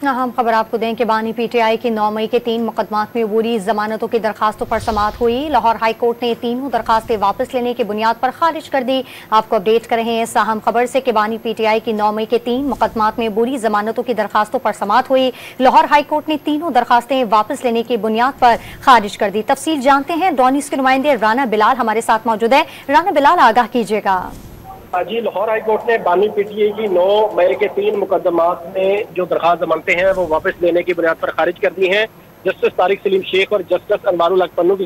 हम खबर आपको दें कि बानी पीटीआई की 9 मई के 3 मुकदमात में अबूरी जमानतों की दरखास्तों पर समाअत हुई। लाहौर हाई कोर्ट ने तीनों दरखास्तें वापस लेने की बुनियाद पर खारिज कर दी। आपको अपडेट कर रहे हैं इस अहम खबर से कि बानी पीटीआई की 9 मई के 3 मुकदमात में अबूरी जमानतों की दरखास्तों पर समाअत हुई। लाहौर हाई कोर्ट ने तीनों दरखास्तें वापस लेने की बुनियाद पर खारिज कर दी। तफसील जानते हैं, डॉनिस के नुमाइंदे राना बिलाल हमारे साथ मौजूद है। राना बिलाल, आगाह कीजिएगा। जी, लाहौर हाई कोर्ट ने बानी पीटीआई की 9 मई के 3 मुकदमात में जो दरखास्त जमानतें हैं वो वापस लेने की बुनियाद पर खारिज कर दी हैं। जस्टिस तारिक सलीम शेख और जस्टिस अनवारुल हक पन्नू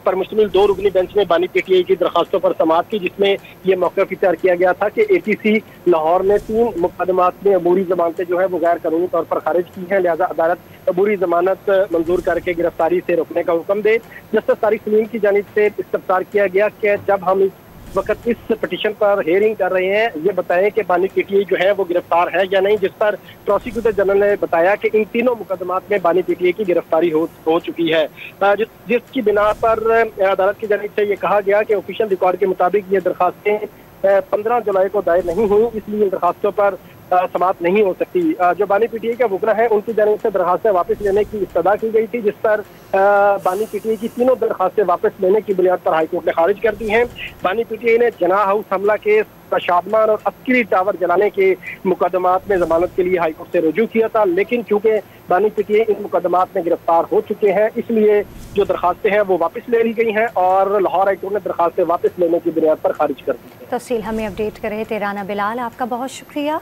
पर मुश्तमिल 2 रुकनी बेंच में बानी पीटीआई की दरखास्तों पर समाअत की, जिसमें ये मौक़िफ़ इख्तियार किया गया था कि एटीसी लाहौर ने 3 मुकदमात में अबूरी जमानतें जो है वो गैर कानूनी तौर पर खारिज की हैं, लिहाजा अदालत अबूरी जमानत मंजूर करके गिरफ्तारी से रोकने का हुक्म दे। जस्टिस तारिक सलीम की जानिब से इस्तफसार किया गया कि जब हम इस वक्त इस पिटीशन पर हेयरिंग कर रहे हैं, ये बताएं कि बानी पीटीआई जो है वो गिरफ्तार है या नहीं, जिस पर प्रोसिक्यूटर जनरल ने बताया कि इन तीनों मुकदमात में बानी पीटीआई की गिरफ्तारी हो चुकी है, जिसकी बिना पर अदालत की जानिब से ये कहा गया कि ऑफिशियल रिकॉर्ड के मुताबिक ये दरखास्तें 15 जुलाई को दायर नहीं हुई, इसलिए इन दरखास्तों पर समाअत नहीं हो सकती। जो बानी पीटीआई का वुकला है उनकी जानिब से दरखास्तें वापस लेने की इस्तदा की गई थी, जिस पर बानी पीटीआई की तीनों दरखास्तें वापस लेने की बुनियाद पर हाईकोर्ट ने खारिज कर दी हैं। बानी पीटीआई ने जना हाउस हमला केस, शादमान और अस्करी टावर जलाने के मुकदमात में जमानत के लिए हाईकोर्ट से रुजू किया था, लेकिन चूंकि बानी पीटीआई इन मुकदमात में गिरफ्तार हो चुके हैं, इसलिए जो दरखास्तें हैं वो वापस ले ली गई हैं और लाहौर हाईकोर्ट ने दरखास्तें वापस लेने की बुनियाद पर खारिज कर दी है। तफसील हमें अपडेट कर रहे थे राना बिलाल, आपका बहुत शुक्रिया।